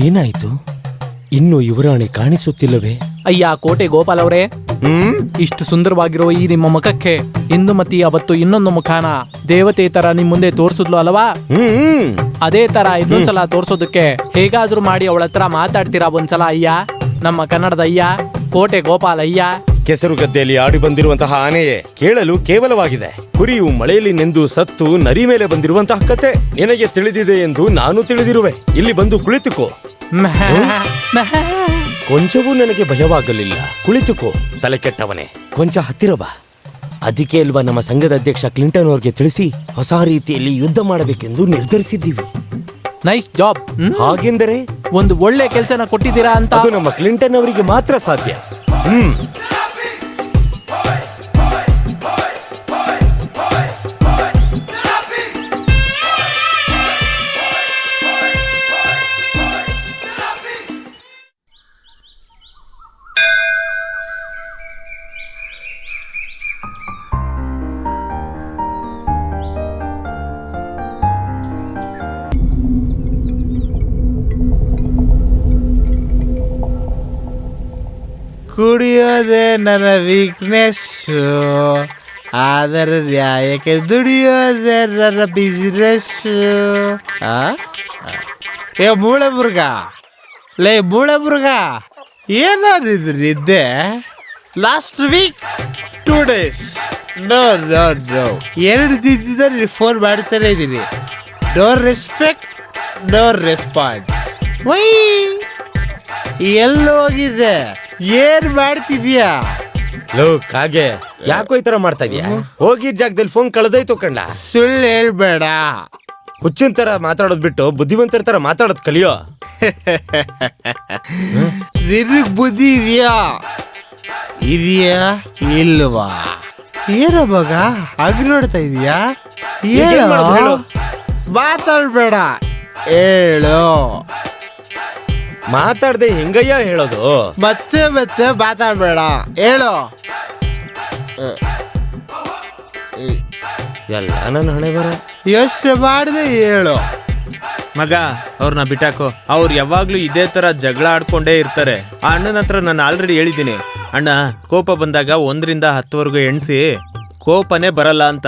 ಏನಾಯ್ತು? ಇನ್ನು ಯುವರಾಣಿ ಕಾಣಿಸುತ್ತಿಲ್ಲವೇ? ಅಯ್ಯ ಕೋಟೆ ಗೋಪಾಲ್ ಅವರೇ, ಇಷ್ಟು ಸುಂದರವಾಗಿರೋ ಈ ನಿಮ್ಮ ಮುಖಕ್ಕೆ ಇಂದುಮತಿ ಅವತ್ತು ಇನ್ನೊಂದು ಮುಖಾನ ದೇವತೆ ತರ ನಿಮ್ ಮುಂದೆ ತೋರ್ಸಿದ್ಲು ಅಲ್ವಾ? ಅದೇ ತರ ಇನ್ನೊಂದ್ಸಲ ತೋರ್ಸೋದಕ್ಕೆ ಹೇಗಾದ್ರೂ ಮಾಡಿ ಅವಳ ಹತ್ರ ಮಾತಾಡ್ತೀರಾ ಒಂದ್ಸಲ ಅಯ್ಯ? ನಮ್ಮ ಕನ್ನಡದ ಅಯ್ಯ, ಕೋಟೆ ಗೋಪಾಲ್ ಅಯ್ಯ. ಕೆಸರು ಗದ್ದೆಯಲ್ಲಿ ಆಡಿ ಬಂದಿರುವಂತಹ ಆನೆಯೇ ಕೇಳಲು ಕೇವಲವಾಗಿದೆ. ಕುರಿಯು ಮಳೆಯಲ್ಲಿ ನೆಂದು ಸತ್ತು ನರಿ ಮೇಲೆ ಬಂದಿರುವಂತಹ ಕತೆ ನಿನಗೆ ತಿಳಿದಿದೆ ಎಂದು ನಾನು ತಿಳಿದಿರುವೆ. ಇಲ್ಲಿ ಬಂದು ಕುಳಿತುಕೋ. ಕೊಂಚವೂ ನನಗೆ ಭಯವಾಗಲಿಲ್ಲ. ಕುಳಿತುಕೋ ತಲೆ ಕೆಟ್ಟವನೇ. ಕೊಂಚ ಹತ್ತಿರ ಬಾ. ಅದಕ್ಕೆ ಅಲ್ವಾ ನಮ್ಮ ಸಂಘದ ಅಧ್ಯಕ್ಷ ಕ್ಲಿಂಟನ್ ಅವ್ರಿಗೆ ತಿಳಿಸಿ ಹೊಸ ರೀತಿಯಲ್ಲಿ ಯುದ್ಧ ಮಾಡಬೇಕೆಂದು ನಿರ್ಧರಿಸಿದ್ದೀವಿ. Nice job. ಹಾಗೆಂದರೆ ಒಂದು ಒಳ್ಳೆ ಕೆಲಸನ ಕೊಟ್ಟಿದ್ದೀರಾ ಅಂತ. ಅದು ನಮ್ಮ ಕ್ಲಿಂಟನ್ ಅವರಿಗೆ ಮಾತ್ರ ಸಾಧ್ಯ. ಕುಡಿಯೋದೇ ನನ್ನ ವೀಕ್ನೆಸ್, ಆದರೆ ನ್ಯಾಯಕ್ಕೆ ದುಡಿಯೋದೇ ನನ್ನ ಬಿಸಿನೆಸ್. ಏ ಮೂಳೆ ಮುರುಗ, ಲೇ ಮೂಳೆ ಮುರುಗ, ಏನಾದ್ರು ನಿದ್ದೆ? Last week 2 days no no no 2 ದಿನದಿಂದ ನೀನು ಫೋನ್ ಮಾಡ್ತಾನೆ ಇದ್ದೀನಿ. No respect, no response. Why ಎಲ್ಲೋಗಿದೆ? ಏನ್ ಮಾಡ್ತಿದ್ಯಾ? ಲೋಕ್ ಹಾಗೆ ಯಾಕೋ ಈ ತರ ಮಾಡ್ತಾ ಇದೀಯಾ? ಹೋಗಿ ಜಾಗದಲ್ಲಿ ಫೋನ್ ಕಳೆದೋಯ್ತು ಕಂಡ. ಸುಳ್ಳು ಹೇಳ್ಬೇಡ. ಹುಚ್ಚಿನ ತರ ಮಾತಾಡೋದ್ ಬಿಟ್ಟು ಬುದ್ಧಿವಂತರ ತರ ಮಾತಾಡೋದ್ ಕಲಿಯೋ. ನಿನಗ್ ಬುದ್ಧಿ ಇದೆಯಾ ಇಲ್ವಾ? ಏನೋ ಮಗ ಹಾಗೆ ನೋಡ್ತಾ ಇದೀಯಾ? ಹೇಳು. ಮಾತಾಡ್ಬೇಡ, ಹೇಳು. ಮಾತಾಡ್ದೆ ಹೆಂಗಯ್ಯ ಹೇಳೋದು? ಮತ್ತೆ ಮತ್ತೆ ಮಾತಾಡ್ಬೇಡ, ಹೇಳು. ಎಲ್ಲ ನನ್ನ ಹಣೆ ಬರ. ಯೋಚನೆ ಮಾಡದೆ ಹೇಳು. ಮಗ ಅವ್ರನ್ನ ಬಿಟ್ಟಾಕೋ. ಅವ್ರು ಯಾವಾಗ್ಲೂ ಇದೇ ತರ ಜಗಳ ಆಡ್ಕೊಂಡೇ ಇರ್ತಾರೆ. ಆ ಅಣ್ಣನ ಹತ್ರ ನಾನು ಆಲ್ರೆಡಿ ಹೇಳಿದ್ದೀನಿ, ಅಣ್ಣ ಕೋಪ ಬಂದಾಗ 1 ರಿಂದ 10 ಎಣ್ಸಿ, ಕೋಪನೇ ಬರಲ್ಲ ಅಂತ.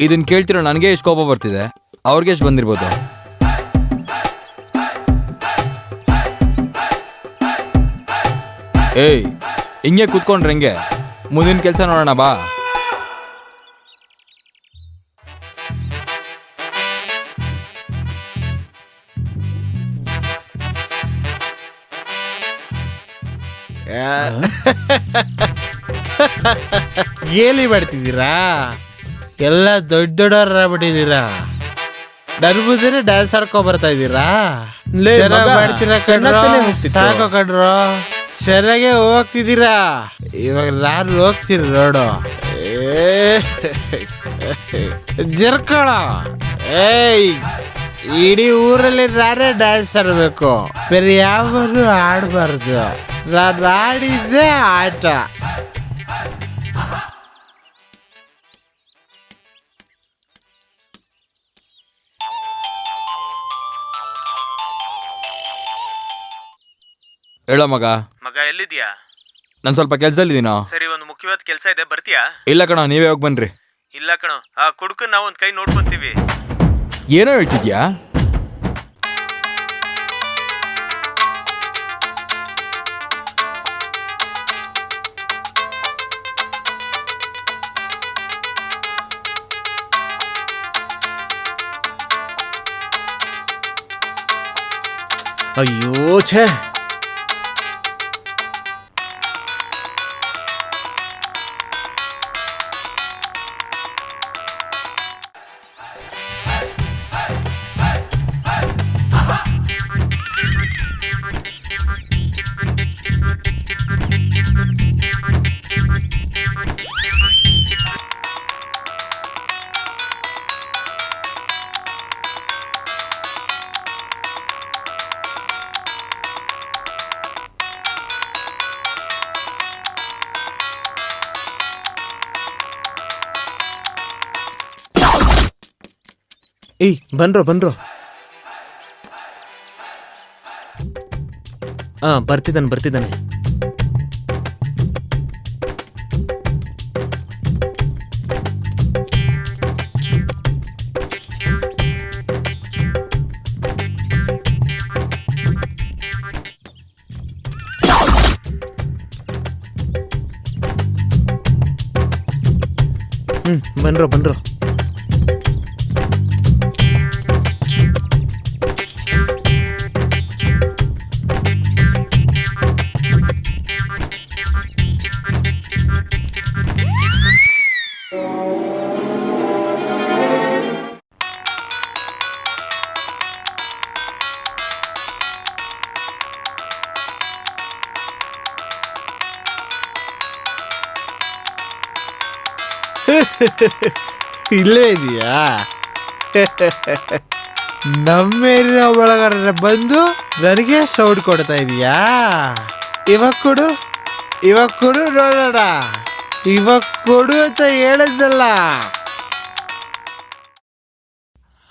ಇದನ್ ಕೇಳ್ತಿರೋ ನನಗೆ ಎಷ್ಟು ಕೋಪ ಬರ್ತಿದೆ, ಅವ್ರಿಗೆ ಎಷ್ಟು ಬಂದಿರ್ಬೋದು? ಏಯ್, ಹಿಂಗೆ ಕೂತ್ಕೊಂಡ್ರೆ ಹೆಂಗೆ? ಮುಂದಿನ ಕೆಲಸ ನೋಡೋಣ ಬಾ. ಗೇಲಿ ಮಾಡ್ತಿದ್ದೀರಾ? ಎಲ್ಲ ದೊಡ್ಡವರ ಬಿಟ್ಟಿದ್ದೀರಾ. ನನ್ ಮುಂದೆ ಡ್ಯಾನ್ಸ್ ಆಡ್ಕೊ ಬರ್ತಾ ಇದ್ದೀರಾ? ಮಾಡ್ತೀರಾ ಕಣ್ರೋ? ಸಾಕು ಕಣ್ರೋ, ಚೆನ್ನಾಗೆ ಹೋಗ್ತಿದ್ದೀರಾ. ಇವಾಗ ನಾನು ಹೋಗ್ತೀನಿ ನೋಡು. ಜರ್ಕೊಳ. ಏಯ್, ಇಡೀ ಊರಲ್ಲಿ ನಾನೇ ಡ್ಯಾನ್ಸ್ ಆಡ್ಬೇಕು, ಬೇರೆ ಯಾವಾಗಲೂ ಆಡಬಾರ್ದು. ನಾನು ಆಡಿದ್ದೆ ಆಟ. ಹೇಳೋ ಮಗ. ಮಗ ಎಲ್ಲಿದ್ಯಾ? ನಾನು ಸ್ವಲ್ಪ ಕೆಲಸದಲ್ಲಿದ್ದೀನೋ. ಸರಿ, ಒಂದು ಮುಖ್ಯವಾದ ಕೆಲಸ ಇದೆ, ಬರ್ತೀಯಾ? ಇಲ್ಲ ಕಣೋ, ನೀವೇ ಹೋಗಿ ಬನ್ರಿ. ಇಲ್ಲ ಕಣೋ, ಆ ಕುಡುಕನ್ ನಾವು ಒಂದು ಕೈ ನೋಡ್ಕೊಂತೀವಿ. ಏನೋ ಹೇಳ್ತಿದ್ಯಾ? ಅಯ್ಯೋ ಛೇ. ಏಯ್, ಬನ್ರೋ. ಬರ್ತಿದ್ದಾನೆ. ಬನ್ರೋ. ಇಲ್ಲೇ ಇದೆಯಾ? ನಮ್ಮೇಲಿನ ಒಳಗಡೆ ಬಂದು ನನಗೆ ಸೌಂಡ್ ಕೊಡ್ತಾ ಇದೀಯಾ? ಇವಾಗ ಕೊಡು ನೋಡೋಣ. ಇವಾಗ ಕೊಡು ಅಂತ ಹೇಳಿದ್ನಲ್ಲ.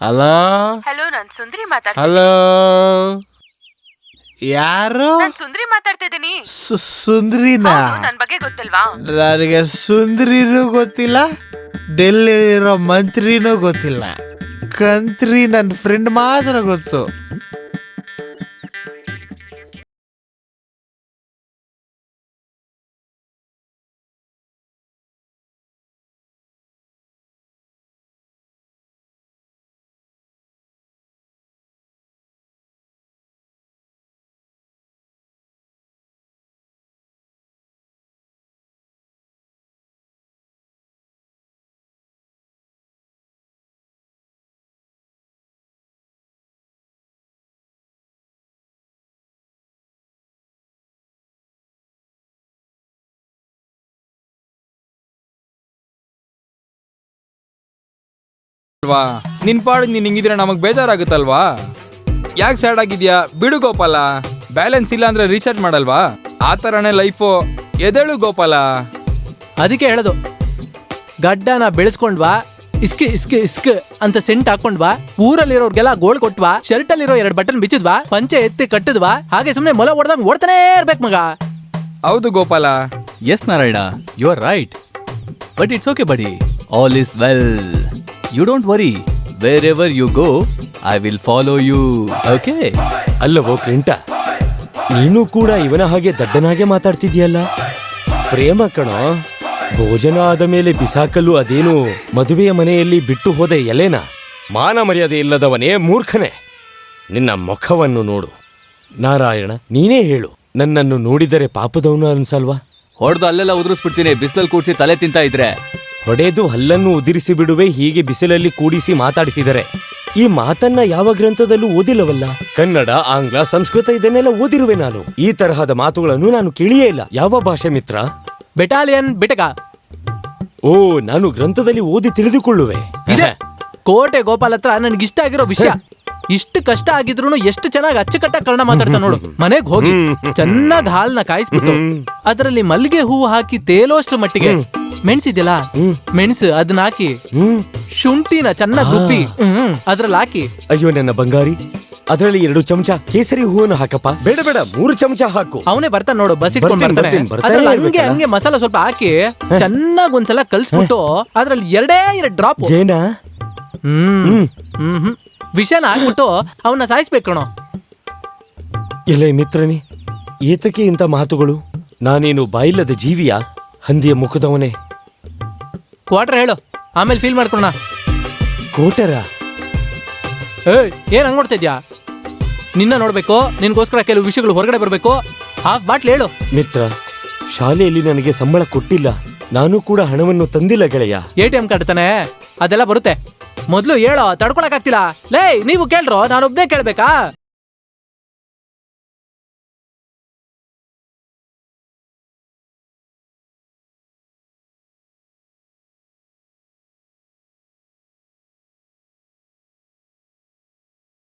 ಹಲೋ ಹಲೋ, ನಾನ್ ಸುಂದ್ರಿ ಮಾತಾಡ್ತೀನಿ. ಹಲೋ, ಯಾರು? ನಾನ್ ಸುಂದ್ರಿ ಮಾತಾಡ್ತಿದ್ದೀನಿ. ಸುಂದ್ರಿನಾ? ನನ್ ಬಗ್ಗೆ ಗೊತ್ತಿಲ್ವಾ? ನನಗೆ ಸುಂದ್ರಿನೂ ಗೊತ್ತಿಲ್ಲ, ಡೆಲ್ಲಿಲಿರೋ ಮಂತ್ರಿನೂ ಗೊತ್ತಿಲ್ಲ. ಕಂತ್ರಿ ನನ್ನ ಫ್ರೆಂಡ್ ಮಾತ್ರ ಗೊತ್ತು. ನಿನ್ ಪಾಡು ನೀನ್ ಹಿಂಗಿದ್ರೆ ನಮಗ್ ಬೇಜಾರಾಗುತ್ತಲ್ವಾ? ಯಾಕೆ ಸ್ಯಾಡ್ ಆಗಿದ್ಯಾ? ಬಿಡು ಗೋಪಾಲ. ಬ್ಯಾಲೆನ್ಸ್ ಇಲ್ಲ ಅಂದ್ರೆ ರೀಚಾರ್ಜ್ ಮಾಡಲ್ವಾ? ಆ ತರನೇ ಲೈಫು. ಎದೇಳು ಗೋಪಾಲ. ಅದಕ್ಕೆ ಹೇಳೋದು, ಗಡ್ಡನ ಬೆಳೆಸ್ಕೊಂಡ್ವಾ, ಇಸ್ಕ್ ಅಂತ ಸೆಂಟ್ ಹಾಕೊಂಡ್ವಾ, ಊರಲ್ಲಿರೋರ್ಗೆಲ್ಲ ಗೋಳ್ ಕೊಟ್ವಾ, ಶರ್ಟ್ ಅಲ್ಲಿರೋ 2 ಬಟನ್ ಬಿಚ್ಚಿದ್ವಾ, ಪಂಚೆ ಎತ್ತಿ ಕಟ್ಟಿದ್ವಾ, ಹಾಗೆ ಸುಮ್ನೆ ಮೊಲ ಹೊಡೆದಂಗ್ ಓಡ್ತಾನೆ ಇರ್ಬೇಕು ಮಗ. ಹೌದು Gopala. Yes, Narayana, you are right. But it's okay, buddy. All is well. You don't worry. Wherever you go, I will follow you. Okay? ಅಲ್ಲವೋ ಕ್ಲಿಂಟ, ನೀನು ಕೂಡ ಇವನ ಹಾಗೆ ದಡ್ಡನಾಗೆ ಮಾತಾಡ್ತಿದ್ಯಲ್ಲ. ಪ್ರೇಮ ಕಣೋ, ಭೋಜನ ಆದ ಮೇಲೆ ಬಿಸಾಕಲು ಅದೇನು ಮದುವೆಯ ಮನೆಯಲ್ಲಿ ಬಿಟ್ಟು ಹೋದ ಎಲೆನ? ಮಾನ ಮರ್ಯಾದೆ ಇಲ್ಲದವನೇ ಮೂರ್ಖನೇ. ನಿನ್ನ ಮುಖವನ್ನು ನೋಡು. ನಾರಾಯಣ, ನೀನೇ ಹೇಳು, ನನ್ನನ್ನು ನೋಡಿದರೆ ಪಾಪದವನು ಅನ್ಸಲ್ವಾ? ಹೊಡೆದು ಅಲ್ಲೆಲ್ಲ ಉದುರಿಸ್ಬಿಡ್ತೀನಿ, ಬಿಸಿಲಲ್ಲಿ ಕೂರಿಸಿ ತಲೆ ತಿಂತಾ ಇದ್ರೆ. ಹೊಡೆದು ಹಲ್ಲನ್ನು ಉದಿರಿಸಿ ಬಿಡುವೆ, ಹೀಗೆ ಬಿಸಿಲಲ್ಲಿ ಕೂಡಿಸಿ ಮಾತಾಡಿಸಿದರೆ. ಈ ಮಾತನ್ನ ಯಾವ ಗ್ರಂಥದಲ್ಲೂ ಓದಿಲ್ಲವಲ್ಲ. ಕನ್ನಡ, ಆಂಗ್ಲ, ಸಂಸ್ಕೃತ ಇದನ್ನೆಲ್ಲ ಓದಿರುವೆ ನಾನು. ಈ ತರಹದ ಮಾತುಗಳನ್ನು ನಾನು ಕೇಳಿಯೇ ಇಲ್ಲ. ಯಾವ ಭಾಷೆ ಮಿತ್ರ? ಬೆಟಾಲಿಯನ್ ಬಿಟಕ. ಓ, ನಾನು ಗ್ರಂಥದಲ್ಲಿ ಓದಿ ತಿಳಿದುಕೊಳ್ಳುವೆ. ಇದೆ ಕೋಟೆ ಗೋಪಾಲ್ ಹತ್ರ ನನ್ಗಿಷ್ಟ ಆಗಿರೋ ವಿಷಯ. ಇಷ್ಟು ಕಷ್ಟ ಆಗಿದ್ರು ಎಷ್ಟು ಚೆನ್ನಾಗಿ ಅಚ್ಚುಕಟ್ಟಾಗಿ ಕನ್ನಡ ಮಾತಾಡ್ತಾ ನೋಡು. ಮನೆಗ್ ಹೋಗಿ ಚೆನ್ನಾಗಿ ಹಾಲ್ನ ಕಾಯಿಸ್ಬಿಟ್ಟು ಅದರಲ್ಲಿ ಮಲ್ಲಿಗೆ ಹೂವು ಹಾಕಿ ತೇಲೋಷ್ಟು ಮಟ್ಟಿಗೆ ಮೆಣಸಿದ್ಯಲ್ಲ, ಮೆಣಸು ಅದನ್ನ ಹಾಕಿ ಶುಂಠಿನ ಚೆನ್ನಾಗಿ ರುಬ್ಬಿ ಅದ್ರಲ್ಲಿ ಹಾಕಿ. ಅಯ್ಯೋ ನನ್ನ ಬಂಗಾರಿ, ಅದರಲ್ಲಿ 2 ಚಮಚ ಕೇಸರಿ ಹೂವನ್ನು ಹಾಕಪ್ಪ. ಬೇಡ 3 ಚಮಚ ಹಾಕು. ಅವನೇ ಬರ್ತಾನೆ ನೋಡು, ಬಸ್ ಇಟ್ಕೊಂಡ್ ಬರ್ತಾನೆ. ಅದ್ರಲ್ಲಿ ಹಂಗೆ ಮಸಾಲ ಸ್ವಲ್ಪ ಹಾಕಿ ಚೆನ್ನಾಗಿ ಒಂದ್ಸಲ ಕಲ್ಸ್ಬಿಟ್ಟು ಅದ್ರಲ್ಲಿ 2 ಡ್ರಾಪ್ ಏನಾ ವಿಷಯನ ಹಾಕ್ಬಿಟ್ಟು ಅವನ್ನ ಸಾಯಿಸ್ಬೇಕು ಕಣೋ. ಎಲೆ ಮಿತ್ರನೇ, ಏತಕ್ಕೆ ಇಂಥ ಮಾತುಗಳು? ನಾನೇನು ಬಾಯಿಲ್ಲದ ಜೀವಿಯ? ಹಂದಿಯ ಮುಖದವನೇ. ಕ್ವಾರ್ಟರ್ ಹೇಳು, ಆಮೇಲೆ ಫೀಲ್ ಮಾಡ್ಕೊಣ. ಕೋಟರ? ಏನ್ ಹಂಗ್ ನೋಡ್ತಾ ಇದ್ಯಾ? ನಿನ್ನ ನೋಡ್ಬೇಕು, ನಿನ್ಗೋಸ್ಕರ ಕೆಲವು ವಿಷಯಗಳು ಹೊರಗಡೆ ಬರ್ಬೇಕು. ಹಾಫ್ ಬಾಟ್ಲ್ ಹೇಳು. ಮಿತ್ರ, ಶಾಲೆಯಲ್ಲಿ ನನಗೆ ಸಂಬಳ ಕೊಟ್ಟಿಲ್ಲ, ನಾನು ಕೂಡ ಹಣವನ್ನು ತಂದಿಲ್ಲ ಗೆಳೆಯ. ATM ಕಾರ್ಡ್ ತಾನೆ, ಅದೆಲ್ಲ ಬರುತ್ತೆ. ಮೊದ್ಲು ಹೇಳೋ, ತಡ್ಕೊಳಕ್ ಆಗ್ತಿಲ್ಲ. ಲೇ, ನೀವು ಕೇಳ್ರೋ, ನಾನೊಬ್ನೇ ಕೇಳ್ಬೇಕಾ?